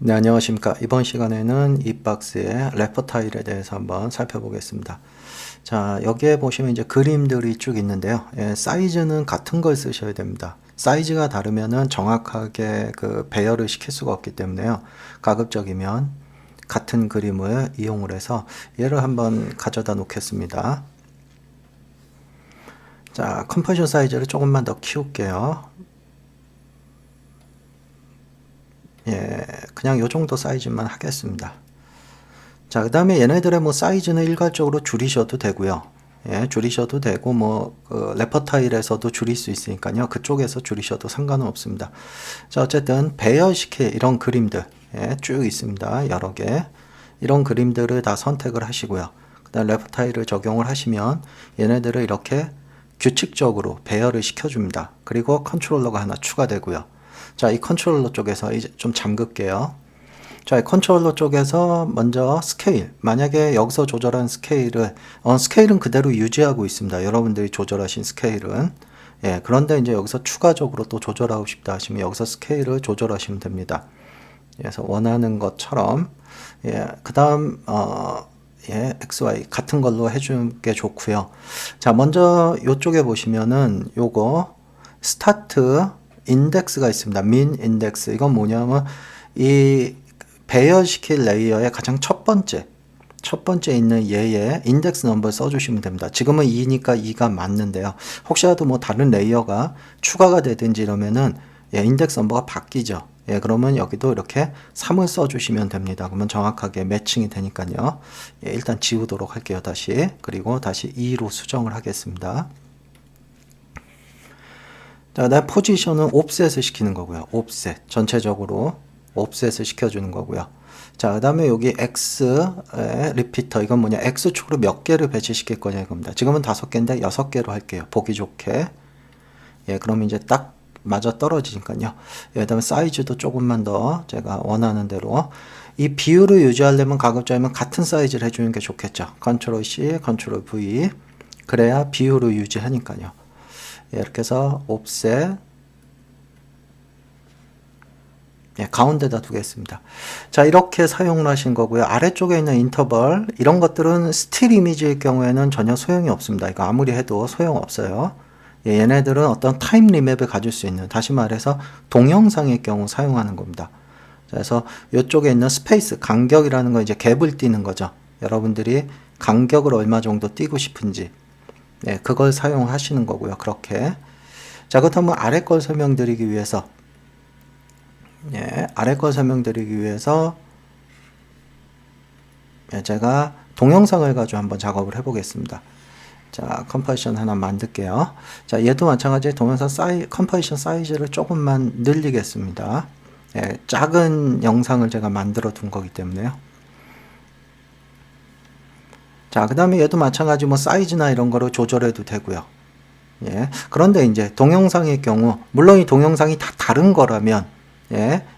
네, 안녕하십니까. 이번 시간에는 이 박스의 래퍼 타일에 대해서 한번 살펴보겠습니다. 자, 여기에 보시면 이제 그림들이 쭉 있는데요. 사이즈는 같은 걸 쓰셔야 됩니다. 사이즈가 다르면은 정확하게 그 배열을 시킬 수가 없기 때문에요. 가급적이면 같은 그림을 이용을 해서 얘를 한번 가져다 놓겠습니다. 자, 컴포지션 사이즈를 조금만 더 키울게요. 그냥 요 정도 사이즈만 하겠습니다. 자, 그 다음에 얘네들의 뭐 사이즈는 일괄적으로 줄이셔도 되고요. 줄이셔도 되고, 래퍼 타일에서도 줄일 수 있으니까요. 그쪽에서 줄이셔도 상관은 없습니다. 자, 어쨌든, 배열시킬 이런 그림들, 쭉 있습니다. 여러 개. 이런 그림들을 다 선택을 하시고요. 그 다음 래퍼 타일을 적용을 하시면 얘네들을 이렇게 규칙적으로 배열을 시켜줍니다. 그리고 컨트롤러가 하나 추가되고요. 자, 이 컨트롤러 쪽에서 이제 좀 잠글게요. 자, 이 컨트롤러 쪽에서 먼저 스케일. 만약에 여기서 조절한 스케일을, 스케일은 그대로 유지하고 있습니다. 여러분들이 조절하신 스케일은. 그런데 이제 여기서 추가적으로 또 조절하고 싶다 하시면 여기서 스케일을 조절하시면 됩니다. 그래서 원하는 것처럼, 그 다음, XY 같은 걸로 해주는 게 좋고요. 자, 먼저 이쪽에 보시면은 요거, 스타트 인덱스가 있습니다. 민 인덱스. 이건 뭐냐면, 이 배열시킬 레이어의 가장 첫 번째 있는 얘의 인덱스 넘버를 써주시면 됩니다. 지금은 2니까 2가 맞는데요. 혹시라도 뭐 다른 레이어가 추가가 되든지 이러면은 인덱스 넘버가 바뀌죠. 그러면 여기도 이렇게 3을 써주시면 됩니다. 그러면 정확하게 매칭이 되니까요. 일단 지우도록 할게요. 다시. 그리고 다시 2로 수정을 하겠습니다. 자, 내 포지션은 옵셋을 시키는 거고요. 옵셋. 전체적으로 옵셋을 시켜주는 거고요. 자, 그 다음에 여기 X의 리피터. 이건 뭐냐. X축으로 몇 개를 배치시킬 거냐 이겁니다. 지금은 5개인데 6개로 할게요. 보기 좋게. 그럼 이제 딱 맞아 떨어지니까요. 그 다음에 사이즈도 조금만 더 제가 원하는 대로. 이 비율을 유지하려면 가급적이면 같은 사이즈를 해주는 게 좋겠죠. 컨트롤 C, 컨트롤 V. 그래야 비율을 유지하니까요. 이렇게 해서 옵셋. 가운데다 두겠습니다. 자, 이렇게 사용을 하신 거고요. 아래쪽에 있는 인터벌, 이런 것들은 스틸 이미지일 경우에는 전혀 소용이 없습니다. 이거 아무리 해도 소용없어요. 얘네들은 어떤 타임 리맵을 가질 수 있는, 다시 말해서 동영상의 경우 사용하는 겁니다. 그래서 이쪽에 있는 스페이스, 간격이라는 건 이제 갭을 띄는 거죠. 여러분들이 간격을 얼마 정도 띄고 싶은지, 그걸 사용하시는 거고요. 그렇게. 자, 그렇다면 아래 걸 설명드리기 위해서, 아래 걸 설명드리기 위해서 제가 동영상을 가지고 한번 작업을 해보겠습니다. 자, 컴포지션 하나 만들게요. 자, 얘도 마찬가지 동영상 컴포지션 사이즈를 조금만 늘리겠습니다. 작은 영상을 제가 만들어 둔 거기 때문에요. 자, 그 다음에 얘도 마찬가지 뭐 사이즈나 이런 거를 조절해도 되고요. 그런데 이제 동영상의 경우, 물론 이 동영상이 다 다른 거라면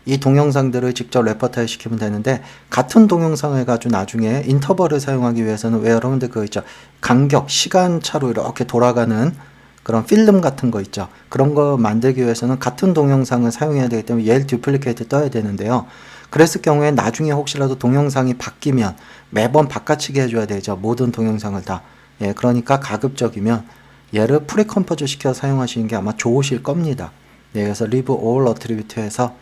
이 동영상들을 직접 레퍼타일 시키면 되는데, 같은 동영상을 가지고 나중에 인터벌을 사용하기 위해서는 왜 여러분들 그거 있죠? 간격, 시간차로 이렇게 돌아가는 그런 필름 같은 거 있죠? 그런 거 만들기 위해서는 같은 동영상을 사용해야 되기 때문에 얘를 듀플리케이트 떠야 되는데요. 그랬을 경우에 나중에 혹시라도 동영상이 바뀌면 매번 바꿔치기 해줘야 되죠. 모든 동영상을 다. 그러니까 가급적이면 얘를 프리컴포즈 시켜 사용하시는 게 아마 좋으실 겁니다. 그래서 leave all attribute 해서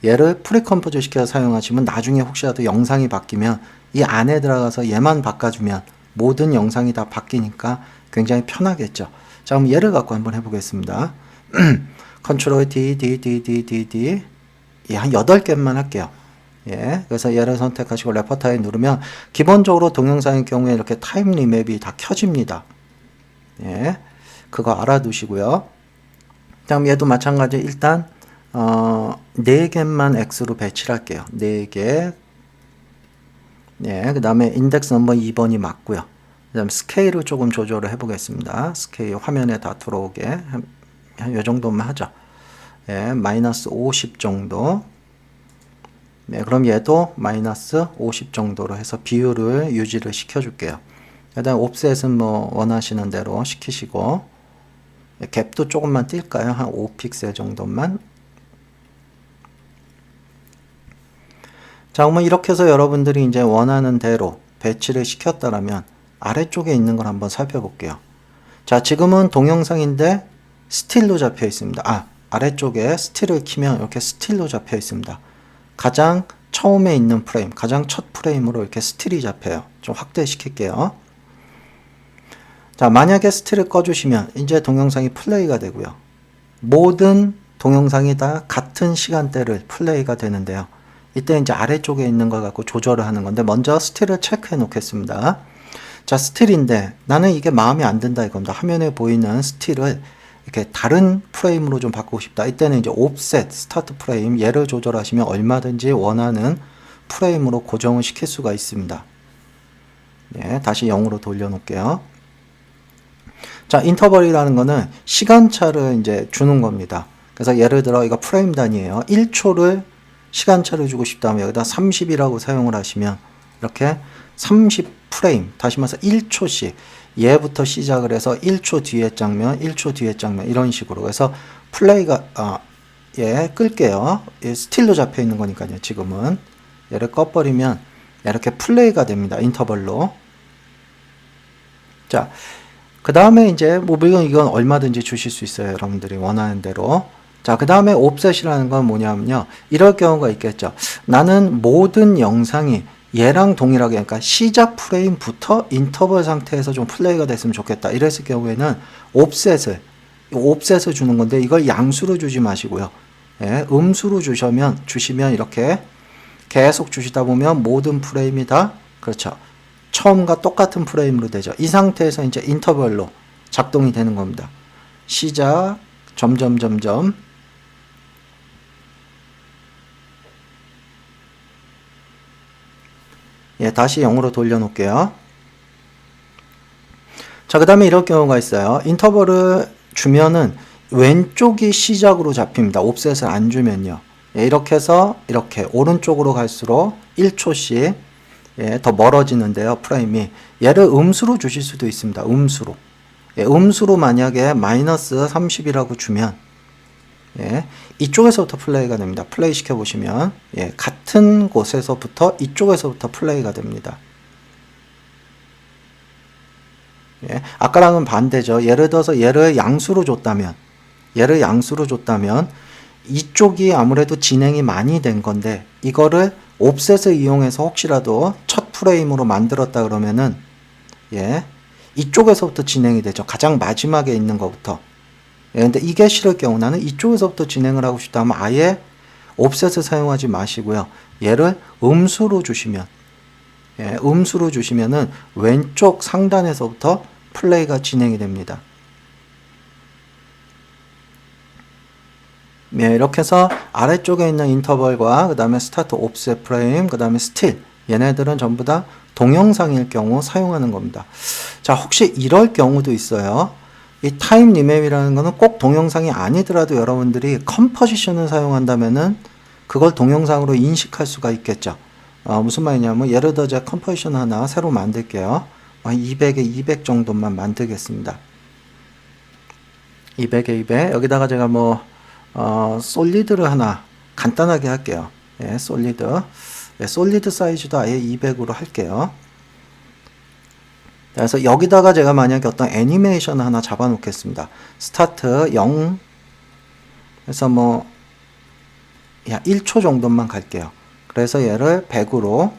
얘를 프리컴포즈 시켜서 사용하시면 나중에 혹시라도 영상이 바뀌면 이 안에 들어가서 얘만 바꿔주면 모든 영상이 다 바뀌니까 굉장히 편하겠죠. 자, 그럼 얘를 갖고 한번 해보겠습니다. 컨트롤 D, 한 8개만 할게요. 그래서 얘를 선택하시고 레퍼타일 누르면 기본적으로 동영상의 경우에 이렇게 타임 리맵이 다 켜집니다. 그거 알아두시고요. 다음 얘도 마찬가지. 일단 4개만 X로 배치를 할게요. 4개. 그 다음에 인덱스 넘버 2번이 맞고요. 그 다음에 스케일을 조금 조절을 해보겠습니다. 스케일 화면에 다 들어오게 한 요 정도만 하죠. 마이너스 50 정도. 그럼 얘도 마이너스 50 정도로 해서 비율을 유지를 시켜줄게요. 그 다음 옵셋은 뭐 원하시는 대로 시키시고, 갭도 조금만 뛸까요? 한 5픽셀 정도만. 자, 그러면 이렇게 해서 여러분들이 이제 원하는 대로 배치를 시켰다라면 아래쪽에 있는 걸 한번 살펴볼게요. 자, 지금은 동영상인데 스틸로 잡혀 있습니다. 아래쪽에 스틸을 키면 이렇게 스틸로 잡혀 있습니다. 가장 처음에 있는 프레임, 가장 첫 프레임으로 이렇게 스틸이 잡혀요. 좀 확대시킬게요. 자, 만약에 스틸을 꺼주시면 이제 동영상이 플레이가 되고요. 모든 동영상이 다 같은 시간대를 플레이가 되는데요. 이때 이제 아래쪽에 있는 걸 갖고 조절을 하는 건데, 먼저 스틸을 체크해 놓겠습니다. 자, 스틸인데 나는 이게 마음에 안 든다 이겁니다. 화면에 보이는 스틸을 이렇게 다른 프레임으로 좀 바꾸고 싶다. 이때는 이제 옵셋, 스타트 프레임, 얘를 조절하시면 얼마든지 원하는 프레임으로 고정을 시킬 수가 있습니다. 예, 다시 0으로 돌려놓을게요. 자, 인터벌이라는 거는 시간차를 이제 주는 겁니다. 그래서 예를 들어 이거 프레임 단위예요. 1초를 시간차를 주고 싶다면 여기다 30이라고 사용을 하시면 이렇게 30프레임, 다시 말해서 1초씩 얘부터 시작을 해서 1초 뒤에 장면, 1초 뒤에 장면 이런 식으로. 그래서 플레이가 끌게요. 스틸로 잡혀 있는 거니까요. 지금은 얘를 꺼버리면 이렇게 플레이가 됩니다. 인터벌로. 자, 그 다음에 이제 물론 이건 얼마든지 주실 수 있어요. 여러분들이 원하는 대로. 자, 그 다음에 옵셋이라는 건 뭐냐면요. 이럴 경우가 있겠죠. 나는 모든 영상이 얘랑 동일하게, 그러니까 시작 프레임부터 인터벌 상태에서 좀 플레이가 됐으면 좋겠다. 이랬을 경우에는 옵셋을 주는 건데, 이걸 양수로 주지 마시고요. 예, 음수로 주시면 이렇게 계속 주시다 보면 모든 프레임이 다, 그렇죠. 처음과 똑같은 프레임으로 되죠. 이 상태에서 이제 인터벌로 작동이 되는 겁니다. 시작, 점점점점. 예, 다시 0으로 돌려놓을게요. 자, 그 다음에 이럴 경우가 있어요. 인터벌을 주면은 왼쪽이 시작으로 잡힙니다. 옵셋을 안 주면요. 예, 이렇게 해서 이렇게 오른쪽으로 갈수록 1초씩 더 멀어지는데요. 프레임이. 얘를 음수로 주실 수도 있습니다. 음수로. 예, 음수로 만약에 마이너스 30이라고 주면 예, 이쪽에서부터 플레이가 됩니다. 플레이 시켜보시면 예, 같은 곳에서부터 이쪽에서부터 플레이가 됩니다. 예, 아까랑은 반대죠. 예를 들어서 얘를 양수로 줬다면 이쪽이 아무래도 진행이 많이 된 건데, 이거를 옵셋을 이용해서 혹시라도 첫 프레임으로 만들었다 그러면은 예, 이쪽에서부터 진행이 되죠. 가장 마지막에 있는 것부터. 예, 근데 이게 싫을 경우, 나는 이쪽에서부터 진행을 하고 싶다면 아예 옵셋을 사용하지 마시고요. 얘를 음수로 주시면, 예, 음수로 주시면은 왼쪽 상단에서부터 플레이가 진행이 됩니다. 예, 이렇게 해서 아래쪽에 있는 인터벌과 그 다음에 스타트 옵셋 프레임, 그 다음에 스틸, 얘네들은 전부 다 동영상일 경우 사용하는 겁니다. 자, 혹시 이럴 경우도 있어요. 이 타임 리맵이라는 거는 꼭 동영상이 아니더라도 여러분들이 컴포지션을 사용한다면은 그걸 동영상으로 인식할 수가 있겠죠. 무슨 말이냐면, 예를 들어 제가 컴포지션 하나 새로 만들게요. 200에 200 정도만 만들겠습니다. 200에 200. 여기다가 제가 솔리드를 하나 간단하게 할게요. 예, 솔리드. 예, 솔리드 사이즈도 아예 200으로 할게요. 그래서 여기다가 제가 만약에 어떤 애니메이션 하나 잡아 놓겠습니다. 스타트 0 해서 1초 정도만 갈게요. 그래서 얘를 100으로,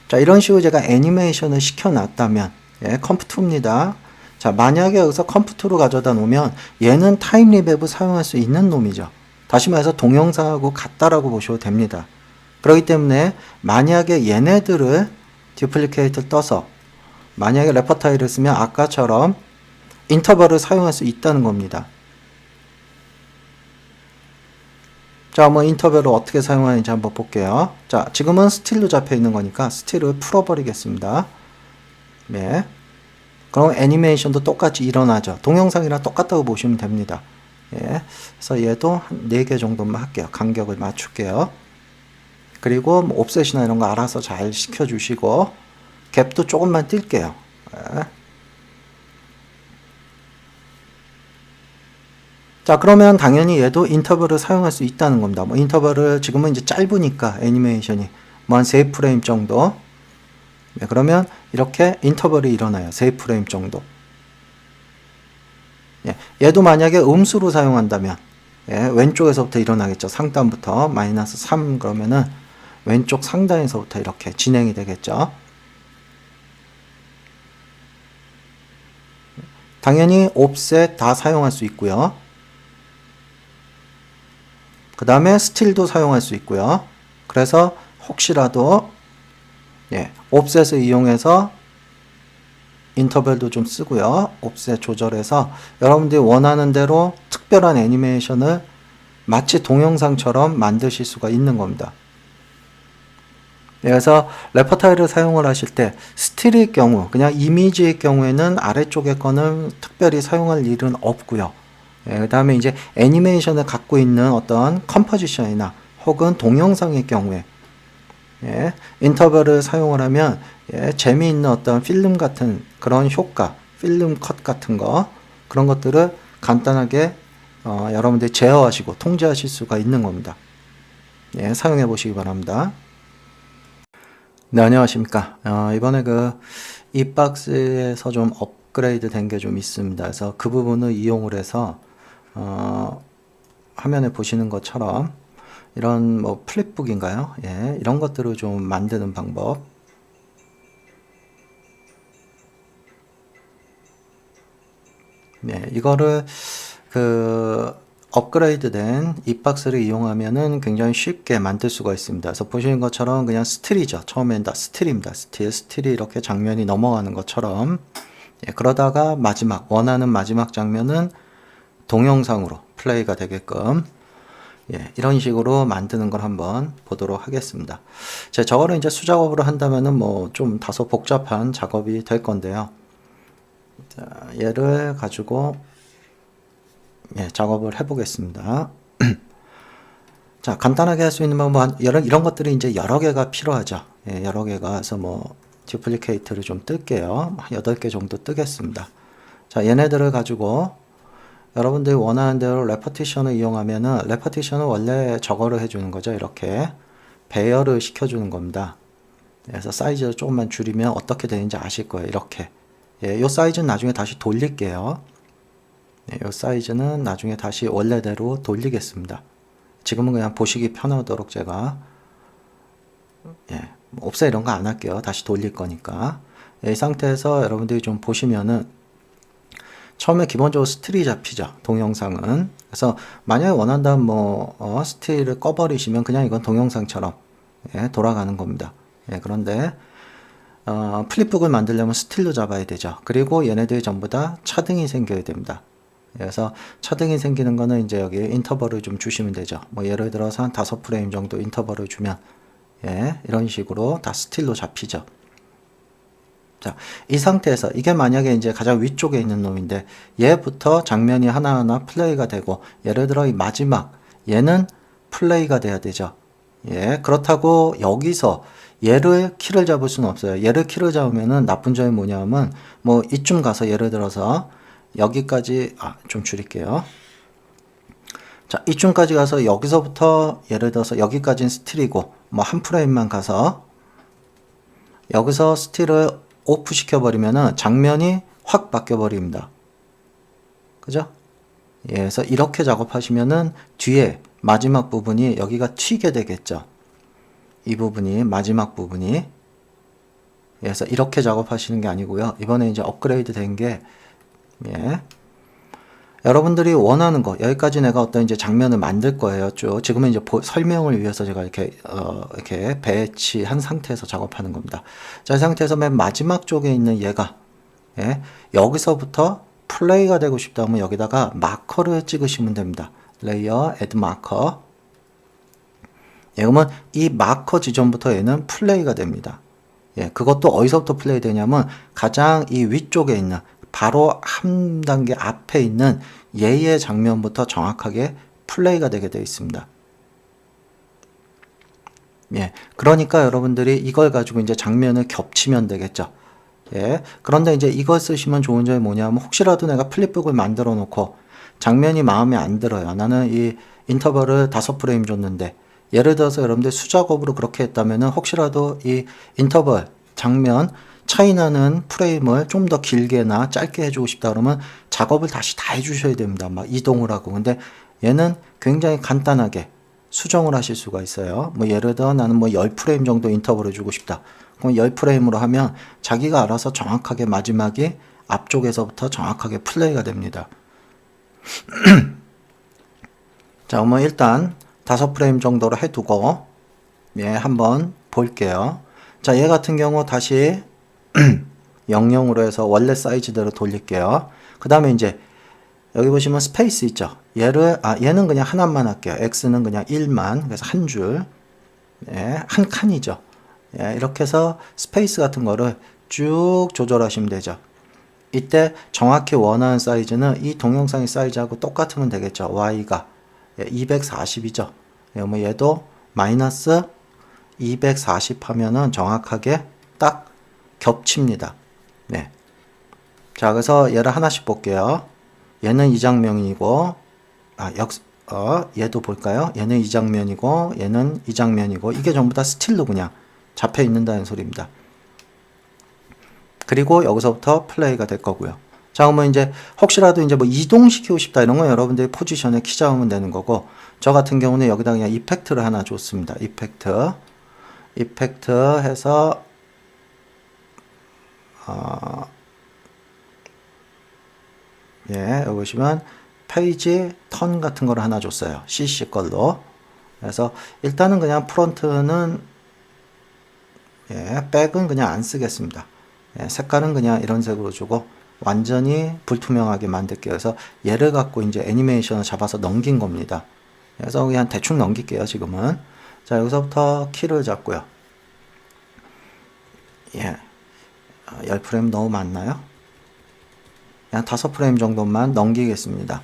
자, 이런 식으로 제가 애니메이션을 시켜 놨다면 예, 컴프2입니다. 자, 만약에 여기서 컴프2로 가져다 놓으면 얘는 타임 리맵을 사용할 수 있는 놈이죠. 다시 말해서 동영상하고 같다라고 보셔도 됩니다. 그렇기 때문에 만약에 얘네들을 듀플리케이트를 떠서 만약에 레퍼타이를 쓰면 아까처럼 인터벌을 사용할 수 있다는 겁니다. 자, 인터벌을 어떻게 사용하는지 한번 볼게요. 자, 지금은 스틸로 잡혀 있는 거니까 스틸을 풀어버리겠습니다. 네. 그럼 애니메이션도 똑같이 일어나죠. 동영상이랑 똑같다고 보시면 됩니다. 예. 그래서 얘도 한 4개 정도만 할게요. 간격을 맞출게요. 그리고 옵셋이나 이런 거 알아서 잘 시켜주시고, 갭도 조금만 뛸게요. 예. 자, 그러면 당연히 얘도 인터벌을 사용할 수 있다는 겁니다. 뭐 인터벌을 지금은 이제 짧으니까 애니메이션이 뭐 한 3프레임 정도. 네, 그러면 이렇게 인터벌이 일어나요. 3프레임 정도. 예, 얘도 만약에 음수로 사용한다면 예, 왼쪽에서부터 일어나겠죠. 상단부터 마이너스 3 그러면은 왼쪽 상단에서부터 이렇게 진행이 되겠죠. 당연히 옵셋 다 사용할 수 있고요. 그 다음에 스틸도 사용할 수 있고요. 그래서 혹시라도 예, 옵셋을 이용해서 인터벌도 좀 쓰고요. 옵셋 조절해서 여러분들이 원하는 대로 특별한 애니메이션을 마치 동영상처럼 만드실 수가 있는 겁니다. 그래서 레퍼타일을 사용을 하실 때 스틸의 경우, 그냥 이미지의 경우에는 아래쪽에 거는 특별히 사용할 일은 없고요. 예, 그 다음에 이제 애니메이션을 갖고 있는 어떤 컴포지션이나 혹은 동영상의 경우에 예, 인터벌을 사용을 하면 예, 재미있는 어떤 필름 같은 그런 효과, 필름 컷 같은 거 그런 것들을 간단하게 여러분들이 제어하시고 통제하실 수가 있는 겁니다. 예, 사용해 보시기 바랍니다. 네, 안녕하십니까. 이번에 이 박스에서 좀 업그레이드 된 게 좀 있습니다. 그래서 그 부분을 이용을 해서 화면에 보시는 것처럼 이런 뭐 플립북인가요? 예, 이런 것들을 좀 만드는 방법. 네, 이거를 업그레이드된 이 박스를 이용하면은 굉장히 쉽게 만들 수가 있습니다. 그래서 보시는 것처럼 그냥 스틸이죠. 처음엔 다 스틸입니다. 스틸이 이렇게 장면이 넘어가는 것처럼. 예, 그러다가 원하는 마지막 장면은 동영상으로 플레이가 되게끔 예, 이런 식으로 만드는 걸 한번 보도록 하겠습니다. 저거를 이제 수작업으로 한다면은 뭐 좀 다소 복잡한 작업이 될 건데요. 자, 얘를 가지고 예, 작업을 해보겠습니다. 자, 간단하게 할 수 있는 방법은 이런 것들이 이제 여러 개가 필요하죠. 예, 여러 개가. 그래서 뭐 듀플리케이트를 좀 뜰게요. 8개 정도 뜨겠습니다. 자, 얘네들을 가지고 여러분들이 원하는 대로 레퍼티션을 이용하면은 레퍼티션은 원래 저거를 해주는 거죠. 이렇게 배열을 시켜주는 겁니다. 그래서 사이즈를 조금만 줄이면 어떻게 되는지 아실 거예요. 이렇게. 예, 요 사이즈는 나중에 다시 돌릴게요. 네, 요 사이즈는 나중에 다시 원래대로 돌리겠습니다. 지금은 그냥 보시기 편하도록 제가 예, 옵셋 이런 거 안 할게요. 다시 돌릴 거니까. 예, 이 상태에서 여러분들이 좀 보시면은 처음에 기본적으로 스틸이 잡히죠. 동영상은. 그래서 만약에 원한다면 뭐 스틸을 꺼버리시면 그냥 이건 동영상처럼 예, 돌아가는 겁니다. 예, 그런데 플립북을 만들려면 스틸로 잡아야 되죠. 그리고 얘네들이 전부 다 차등이 생겨야 됩니다. 그래서 차등이 생기는 거는 이제 여기 인터벌을 좀 주시면 되죠. 뭐 예를 들어서 한 5프레임 정도 인터벌을 주면 예, 이런 식으로 다 스틸로 잡히죠. 자, 이 상태에서 이게 만약에 이제 가장 위쪽에 있는 놈인데 얘부터 장면이 하나하나 플레이가 되고 예를 들어 이 마지막 얘는 플레이가 돼야 되죠. 예, 그렇다고 여기서 얘를 키를 잡을 수는 없어요. 얘를 키를 잡으면은 나쁜 점이 뭐냐면 뭐 이쯤 가서 예를 들어서 여기까지 좀 줄일게요. 자, 이쯤까지 가서 여기서부터 예를 들어서 여기까지는 스틸이고 뭐 한 프레임만 가서 여기서 스틸을 오프 시켜버리면은 장면이 확 바뀌어버립니다. 그죠? 예, 그래서 이렇게 작업하시면은 뒤에 마지막 부분이 여기가 튀게 되겠죠. 이 부분이 마지막 부분이 예, 그래서 이렇게 작업하시는 게 아니고요. 이번에 이제 업그레이드 된 게 예. 여러분들이 원하는 거 여기까지 내가 어떤 이제 장면을 만들 거예요. 쭉 지금은 이제 설명을 위해서 제가 이렇게 배치한 상태에서 작업하는 겁니다. 자, 이 상태에서 맨 마지막 쪽에 있는 얘가 예, 여기서부터 플레이가 되고 싶다면 여기다가 마커를 찍으시면 됩니다. 레이어, 애드 마커. 예, 그러면 이 마커 지점부터 얘는 플레이가 됩니다. 예, 그것도 어디서부터 플레이 되냐면 가장 이 위쪽에 있는 바로 한 단계 앞에 있는 얘의 장면부터 정확하게 플레이가 되게 되어 있습니다. 예, 그러니까 여러분들이 이걸 가지고 이제 장면을 겹치면 되겠죠. 예, 그런데 이제 이걸 쓰시면 좋은 점이 뭐냐면 혹시라도 내가 플립북을 만들어 놓고 장면이 마음에 안 들어요. 나는 이 인터벌을 5프레임 줬는데, 예를 들어서 여러분들 수작업으로 그렇게 했다면은 혹시라도 이 인터벌 장면 차이 나는 프레임을 좀 더 길게나 짧게 해주고 싶다 그러면 작업을 다시 다 해주셔야 됩니다. 막 이동을 하고. 근데 얘는 굉장히 간단하게 수정을 하실 수가 있어요. 뭐 예를 들어 나는 뭐 10프레임 정도 인터벌을 주고 싶다. 그럼 10프레임으로 하면 자기가 알아서 정확하게 마지막에 앞쪽에서부터 정확하게 플레이가 됩니다. 자, 그러면 일단 5프레임 정도로 해두고 예, 한번 볼게요. 자, 얘 같은 경우 다시 00으로 해서 원래 사이즈대로 돌릴게요. 그 다음에 이제 여기 보시면 스페이스 있죠. 얘는 그냥 하나만 할게요. X는 그냥 1만. 그래서 한 줄. 예, 한 칸이죠. 예, 이렇게 해서 스페이스 같은 거를 쭉 조절하시면 되죠. 이때 정확히 원하는 사이즈는 이 동영상의 사이즈하고 똑같으면 되겠죠. Y가 240이죠. 예, 뭐 얘도 마이너스 240 하면은 정확하게 딱 겹칩니다. 네. 자, 그래서 얘를 하나씩 볼게요. 얘는 이 장면이고, 얘도 볼까요? 얘는 이 장면이고, 얘는 이 장면이고, 이게 전부 다 스틸로 그냥 잡혀 있는다는 소리입니다. 그리고 여기서부터 플레이가 될 거고요. 자, 그러면 이제 혹시라도 이제 뭐 이동시키고 싶다 이런 건 여러분들이 포지션에 키 잡으면 되는 거고, 저 같은 경우는 여기다 그냥 이펙트를 하나 줬습니다. 이펙트 해서 예, 여기 보시면 페이지 턴 같은 거를 하나 줬어요. CC 걸로. 그래서 일단은 그냥 프론트는 예, 백은 그냥 안 쓰겠습니다. 예, 색깔은 그냥 이런 색으로 주고 완전히 불투명하게 만들게요. 그래서 얘를 갖고 이제 애니메이션을 잡아서 넘긴 겁니다. 그래서 그냥 대충 넘길게요, 지금은. 자, 여기서부터 키를 잡고요. 예. 10프레임 너무 많나요? 그냥 5프레임 정도만 넘기겠습니다.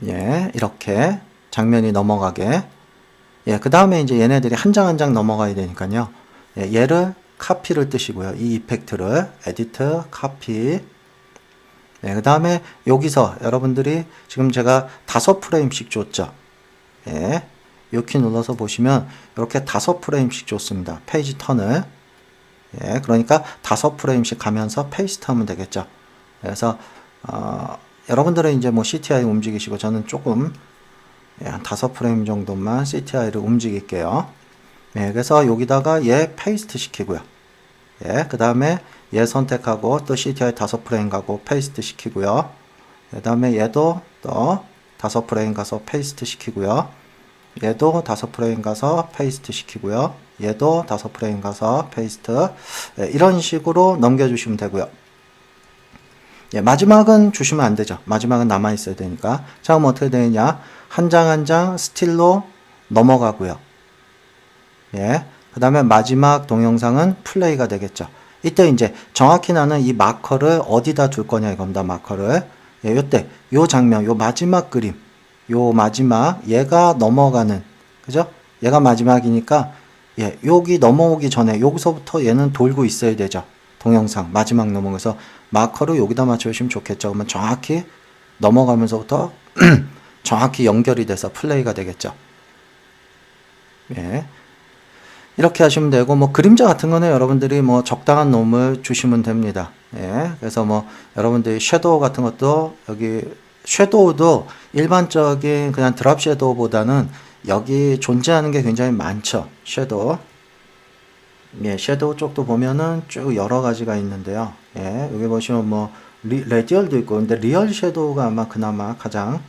예, 이렇게 장면이 넘어가게. 예, 그 다음에 이제 얘네들이 한 장 한 장 넘어가야 되니까요. 예, 얘를 카피를 뜨시고요. 이 이펙트를 에디트 카피. 예, 그 다음에 여기서 여러분들이 지금 제가 5프레임씩 줬죠. 예, 이 키 눌러서 보시면 이렇게 5프레임씩 줬습니다. 페이지 턴을. 예, 그러니까 5프레임씩 가면서 페이스트 하면 되겠죠. 그래서 여러분들은 이제 뭐 CTI 움직이시고 저는 조금 예, 한 5프레임 정도만 CTI를 움직일게요. 예, 그래서 여기다가 얘 페이스트 시키고요. 예, 그 다음에 얘 선택하고 또 CTI 5프레임 가고 페이스트 시키고요. 그 다음에 얘도 또 5프레임 가서 페이스트 시키고요. 얘도 5프레임 가서 페이스트 시키고요. 얘도 5프레임 가서 페이스트. 예, 이런 식으로 넘겨주시면 되고요. 예, 마지막은 주시면 안 되죠. 마지막은 남아 있어야 되니까. 자, 그럼 어떻게 되느냐? 한 장 한 장 스틸로 넘어가고요. 예. 그 다음에 마지막 동영상은 플레이가 되겠죠. 이때 이제 정확히 나는 이 마커를 어디다 둘 거냐 이겁니다. 마커를. 예, 요때, 요 장면, 요 마지막 그림, 요 마지막, 얘가 넘어가는, 그죠? 얘가 마지막이니까, 예, 여기 넘어오기 전에, 여기서부터 얘는 돌고 있어야 되죠. 동영상, 마지막 넘어가서 마커를 여기다 맞춰주시면 좋겠죠. 그러면 정확히 넘어가면서부터 정확히 연결이 돼서 플레이가 되겠죠. 예. 이렇게 하시면 되고, 뭐, 그림자 같은 거는 여러분들이 뭐, 적당한 놈을 주시면 됩니다. 예. 그래서 뭐, 여러분들이 섀도우 같은 것도, 여기, 섀도우도 일반적인 그냥 드랍 섀도우보다는 여기 존재하는 게 굉장히 많죠. 섀도우. 예, 섀도우 쪽도 보면은 쭉 여러 가지가 있는데요. 예, 여기 보시면 뭐, 레디얼도 있고, 근데 리얼 섀도우가 아마 그나마 가장,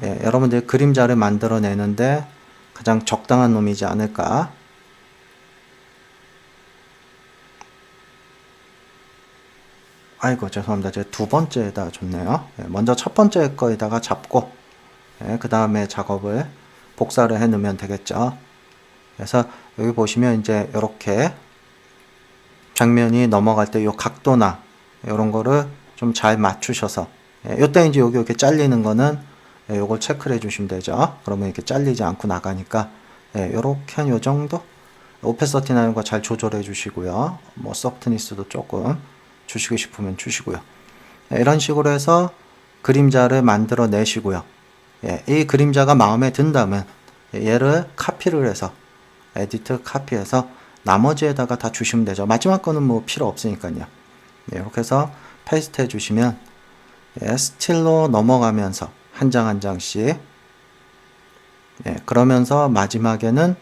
예, 여러분들 그림자를 만들어내는데 가장 적당한 놈이지 않을까. 아이고, 죄송합니다. 제가 두 번째에다 줬네요. 예, 먼저 첫 번째 거에다가 잡고, 예, 그 다음에 작업을 복사를 해 놓으면 되겠죠. 그래서 여기 보시면 이제 이렇게 장면이 넘어갈 때 요 각도나 이런 거를 좀 잘 맞추셔서, 예, 요때 이제 여기 이렇게 잘리는 거는 예, 요걸 체크를 해 주시면 되죠. 그러면 이렇게 잘리지 않고 나가니까, 예, 요렇게 한 요 정도? 오페서티나인과 잘 조절해 주시고요. 뭐 소프트니스도 조금 주시고 싶으면 주시고요. 이런 식으로 해서 그림자를 만들어 내시고요. 이 그림자가 마음에 든다면 얘를 카피를 해서 에디트 카피해서 나머지에다가 다 주시면 되죠. 마지막 거는 뭐 필요 없으니까요. 이렇게 해서 페이스트 해 주시면 스틸로 넘어가면서 한 장 한 장씩 그러면서 마지막에는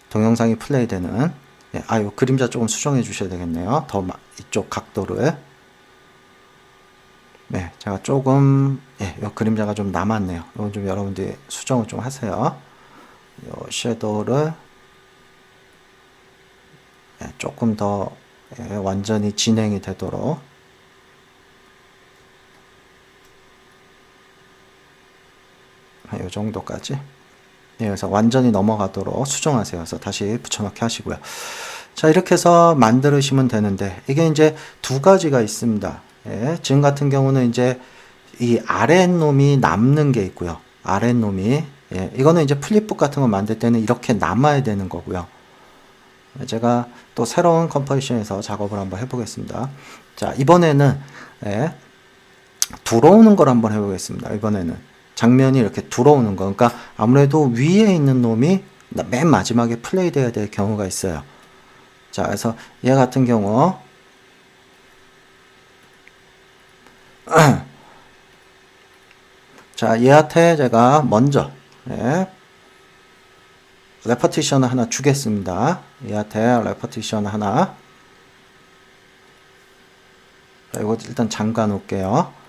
동영상이 플레이 되는 요 그림자 조금 수정해 주셔야 되겠네요. 더 이쪽 각도를 제가 조금 요 그림자가 좀 남았네요. 이건 좀 여러분들이 수정을 좀 하세요. 요 섀도우를 조금 더 완전히 진행이 되도록 요 정도까지 그래서 완전히 넘어가도록 수정하세요. 그래서 다시 붙여넣기 하시고요. 자, 이렇게 해서 만들으시면 되는데 이게 이제 두 가지가 있습니다. 지금 같은 경우는 이제 이 아랫놈이 남는 게 있고요. 아랫놈이 이거는 이제 플립북 같은 거 만들 때는 이렇게 남아야 되는 거고요. 제가 또 새로운 컴포지션에서 작업을 한번 해보겠습니다. 자, 이번에는 들어오는 걸 한번 해보겠습니다. 이번에는 장면이 이렇게 들어오는 거. 그러니까 아무래도 위에 있는 놈이 맨 마지막에 플레이 돼야 될 경우가 있어요. 자, 그래서 얘 같은 경우 자, 얘한테 제가 먼저 레퍼티션을 하나 주겠습니다. 얘한테 레퍼티션 하나. 자, 이거 일단 잠가 놓을게요.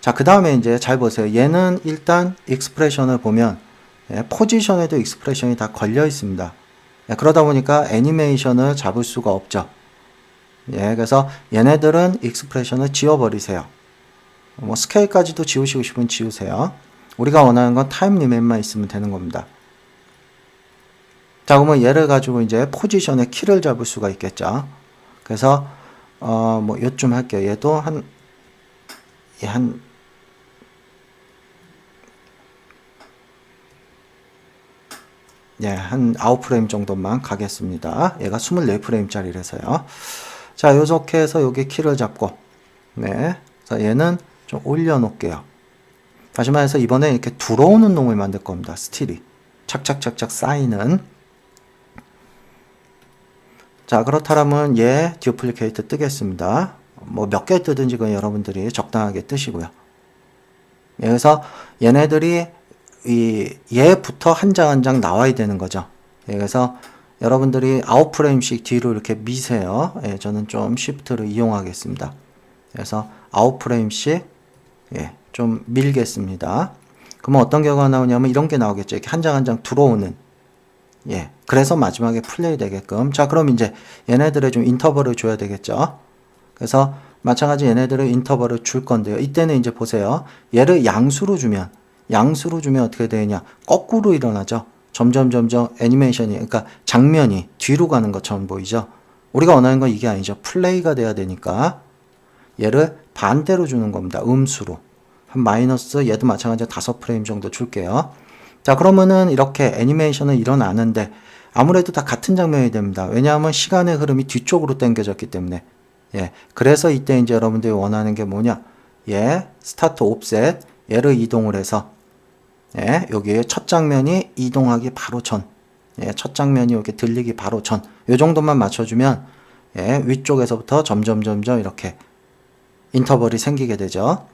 자, 그 다음에 이제 잘 보세요. 얘는 일단 익스프레션을 보면 포지션에도 익스프레션이 다 걸려 있습니다. 그러다 보니까 애니메이션을 잡을 수가 없죠. 그래서 얘네들은 익스프레션을 지워버리세요. 뭐 스케일까지도 지우시고 싶으면 지우세요. 우리가 원하는 건 타임 리밋만 있으면 되는 겁니다. 자, 그러면 얘를 가지고 이제 포지션의 키를 잡을 수가 있겠죠. 그래서 뭐 요쯤 할게요. 얘도 한 한 9프레임 정도만 가겠습니다. 얘가 24프레임짜리라서요. 자, 이렇게 해서 여기 키를 잡고, 자, 얘는 좀 올려놓을게요. 다시 말해서 이번에 이렇게 들어오는 놈을 만들 겁니다. 스틸이. 착착착착 쌓이는. 자, 그렇다면 얘 듀플리케이트 뜨겠습니다. 뭐 몇 개 뜨든지 그건 여러분들이 적당하게 뜨시고요. 그래서 얘네들이 얘부터 한 장 한 장 나와야 되는 거죠. 그래서 여러분들이 9프레임씩 뒤로 이렇게 미세요. 저는 좀 쉬프트를 이용하겠습니다. 그래서 9프레임씩 좀 밀겠습니다. 그러면 어떤 결과가 나오냐면 이런 게 나오겠죠. 이렇게 한 장 한 장 들어오는. 그래서 마지막에 플레이 되게끔. 자, 그럼 이제 얘네들의 좀 인터벌을 줘야 되겠죠. 그래서 마찬가지 얘네들의 인터벌을 줄 건데요. 이때는 이제 보세요. 얘를 양수로 주면 어떻게 되냐? 거꾸로 일어나죠. 점점 애니메이션이, 그러니까 장면이 뒤로 가는 것처럼 보이죠. 우리가 원하는 건 이게 아니죠. 플레이가 돼야 되니까 얘를 반대로 주는 겁니다. 음수로. 한 마이너스, 얘도 마찬가지로 5프레임 정도 줄게요. 자, 그러면은 이렇게 애니메이션은 일어나는데 아무래도 다 같은 장면이 됩니다. 왜냐하면 시간의 흐름이 뒤쪽으로 당겨졌기 때문에. 그래서 이때 이제 여러분들이 원하는 게 뭐냐? 스타트 옵셋, 얘를 이동을 해서 여기 첫 장면이 이동하기 바로 전, 첫 장면이 이렇게 들리기 바로 전, 요 정도만 맞춰주면 위쪽에서부터 점점 이렇게 인터벌이 생기게 되죠.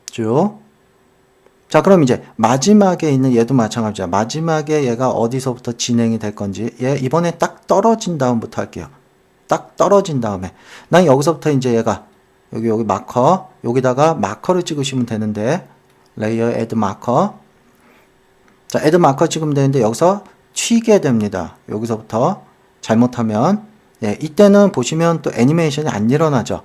쭉. 자, 그럼 이제 마지막에 있는 얘도 마찬가지야. 마지막에 얘가 어디서부터 진행이 될 건지 이번에 딱 떨어진 다음부터 할게요. 딱 떨어진 다음에 난 여기서부터 이제 얘가 여기 마커, 여기다가 마커를 찍으시면 되는데 레이어 애드 마커. 자, 애드 마커 찍으면 되는데 여기서 튀게 됩니다. 여기서부터 잘못하면 이때는 보시면 또 애니메이션이 안 일어나죠.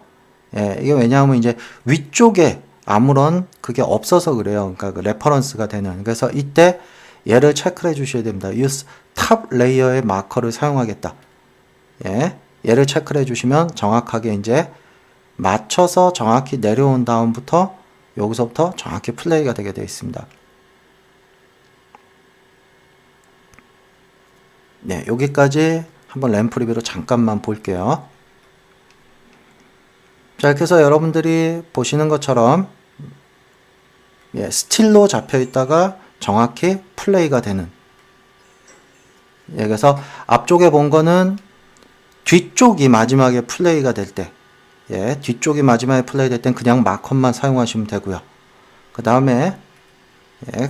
이게 왜냐하면 이제 위쪽에 아무런 그게 없어서 그래요. 그러니까 그 레퍼런스가 되는. 그래서 이때 얘를 체크를 해 주셔야 됩니다. use 탑 레이어의 마커를 사용하겠다. 얘를 체크를 해 주시면 정확하게 이제 맞춰서 정확히 내려온 다음부터 여기서부터 정확히 플레이가 되게 되어 있습니다. 네, 여기까지 한번 램 프리뷰로 잠깐만 볼게요. 자, 이렇게 해서 여러분들이 보시는 것처럼 스틸로 잡혀 있다가 정확히 플레이가 되는. 그래서 앞쪽에 본 거는 뒤쪽이 마지막에 플레이가 될 때, 뒤쪽이 마지막에 플레이 될 땐 그냥 마커만 사용하시면 되고요. 그 다음에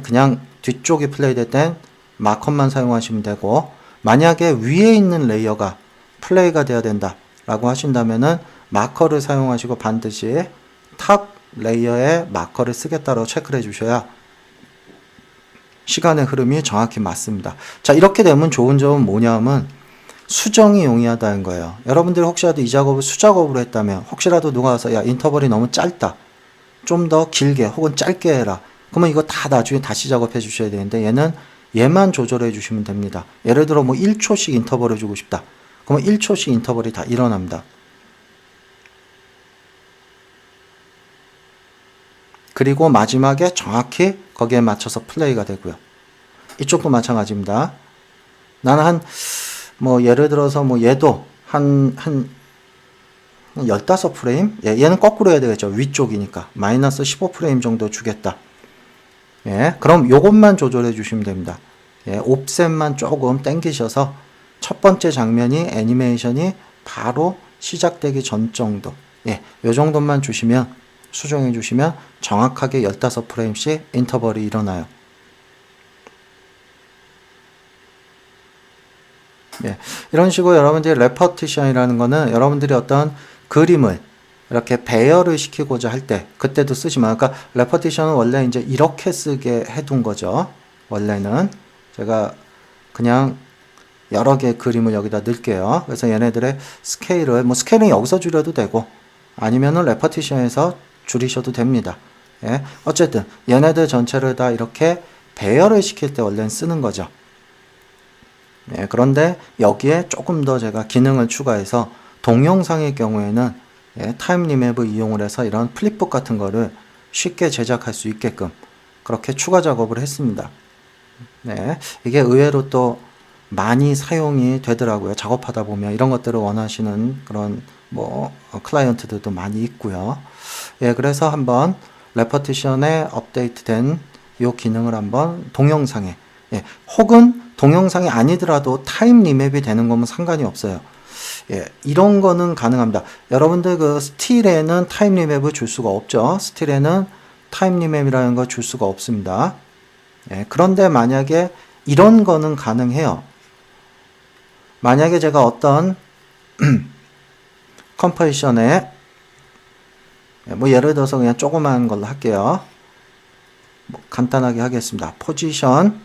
그냥 뒤쪽이 플레이 될 땐 마커만 사용하시면 되고, 만약에 위에 있는 레이어가 플레이가 돼야 된다 라고 하신다면은 마커를 사용하시고 반드시 탑 레이어에 마커를 쓰겠다고 체크를 해주셔야 시간의 흐름이 정확히 맞습니다. 자, 이렇게 되면 좋은 점은 뭐냐면 수정이 용이하다는 거예요. 여러분들이 혹시라도 이 작업을 수작업으로 했다면 혹시라도 누가 와서 야, 인터벌이 너무 짧다, 좀 더 길게 혹은 짧게 해라, 그러면 이거 다 나중에 다시 작업해 주셔야 되는데 얘는 얘만 조절해 주시면 됩니다. 예를 들어 뭐 1초씩 인터벌을 주고 싶다, 그러면 1초씩 인터벌이 다 일어납니다. 그리고 마지막에 정확히 거기에 맞춰서 플레이가 되고요. 이쪽도 마찬가지입니다. 나는 뭐 예를 들어서 뭐 얘도 한 15프레임? 얘는 거꾸로 해야 되겠죠. 위쪽이니까. 마이너스 15프레임 정도 주겠다. 그럼 요것만 조절해 주시면 됩니다. 옵셋만 조금 당기셔서 첫 번째 장면이 애니메이션이 바로 시작되기 전 정도. 요 정도만 주시면, 수정해 주시면 정확하게 15프레임씩 인터벌이 일어나요. 이런 식으로 여러분들이 레퍼티션이라는 거는 여러분들이 어떤 그림을 이렇게 배열을 시키고자 할 때 그때도 쓰지만, 그러니까 레퍼티션은 원래 이제 이렇게 쓰게 해둔 거죠. 원래는 제가 그냥 여러 개의 그림을 여기다 넣을게요. 그래서 얘네들의 스케일을 뭐 스케일은 여기서 줄여도 되고 아니면은 레퍼티션에서 줄이셔도 됩니다. 어쨌든 얘네들 전체를 다 이렇게 배열을 시킬 때 원래는 쓰는 거죠. 그런데 여기에 조금 더 제가 기능을 추가해서 동영상의 경우에는 타임 리맵을 이용을 해서 이런 플립북 같은 거를 쉽게 제작할 수 있게끔 그렇게 추가 작업을 했습니다. 이게 의외로 또 많이 사용이 되더라고요. 작업하다 보면 이런 것들을 원하시는 그런 뭐 클라이언트들도 많이 있고요. 그래서 한번 레퍼티션에 업데이트된 이 기능을 한번 동영상에, 혹은 동영상이 아니더라도 타임 리맵이 되는 거면 상관이 없어요. 이런 거는 가능합니다. 여러분들 그 스틸에는 타임 리맵을 줄 수가 없죠. 스틸에는 타임 리맵이라는 걸 줄 수가 없습니다. 그런데 만약에 이런 거는 가능해요. 만약에 제가 어떤 컴포지션에 뭐 예를 들어서 그냥 조그만 걸로 할게요. 뭐 간단하게 하겠습니다. 포지션,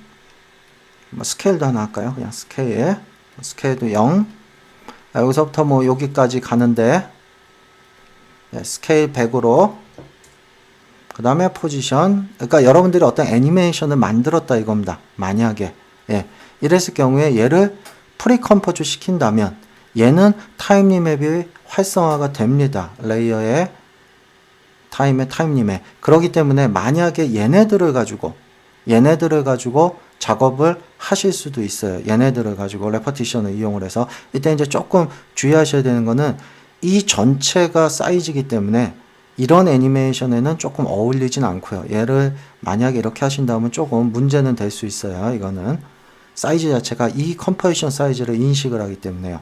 뭐 스케일도 하나 할까요? 그냥 스케일도 0. 여기서부터 뭐 여기까지 가는데 스케일 100으로, 그 다음에 포지션, 그러니까 여러분들이 어떤 애니메이션을 만들었다 이겁니다. 만약에 이랬을 경우에 얘를 프리컴포즈 시킨다면 얘는 타임 리맵이 활성화가 됩니다. 레이어의 타임 리맵. 그렇기 때문에 만약에 얘네들을 가지고 작업을 하실 수도 있어요. 얘네들을 가지고 레퍼티션을 이용을 해서. 이때 이제 조금 주의하셔야 되는 거는 이 전체가 사이즈이기 때문에 이런 애니메이션에는 조금 어울리진 않고요. 얘를 만약에 이렇게 하신다면 조금 문제는 될 수 있어요. 이거는 사이즈 자체가 이 컴포지션 사이즈를 인식을 하기 때문에요.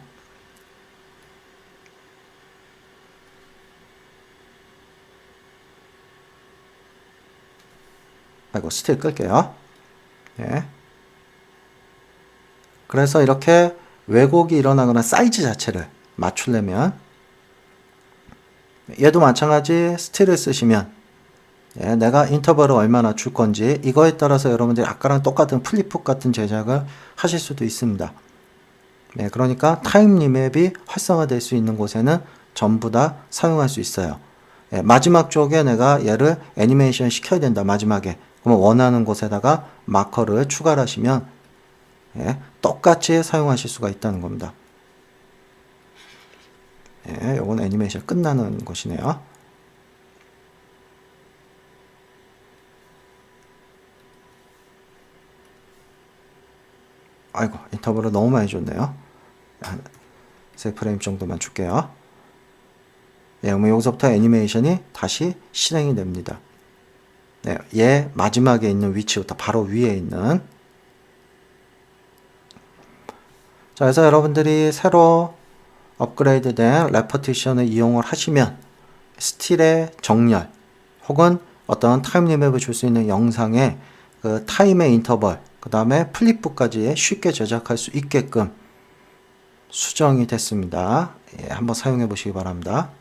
아이고, 스틸 끌게요. 그래서 이렇게 왜곡이 일어나거나 사이즈 자체를 맞추려면 얘도 마찬가지 스틸을 쓰시면 내가 인터벌을 얼마나 줄 건지 이거에 따라서 여러분들이 아까랑 똑같은 플립북 같은 제작을 하실 수도 있습니다. 그러니까 타임 리맵이 활성화될 수 있는 곳에는 전부 다 사용할 수 있어요. 마지막 쪽에 내가 얘를 애니메이션 시켜야 된다. 마지막에. 그러면 원하는 곳에다가 마커를 추가를 하시면 똑같이 사용하실 수가 있다는 겁니다. 요건 애니메이션 끝나는 것이네요. 아이고, 인터벌을 너무 많이 줬네요. 한 3프레임 정도만 줄게요. 예, 그러면 여기서부터 애니메이션이 다시 실행이 됩니다. 네, 얘 마지막에 있는 위치부터 바로 위에 있는. 자, 그래서 여러분들이 새로 업그레이드된 레퍼티션을 이용을 하시면 스틸의 정렬 혹은 어떤 타임 리맵을 줄 수 있는 영상에 그 타임의 인터벌, 그 다음에 플립북까지 쉽게 제작할 수 있게끔 수정이 됐습니다. 예, 한번 사용해 보시기 바랍니다.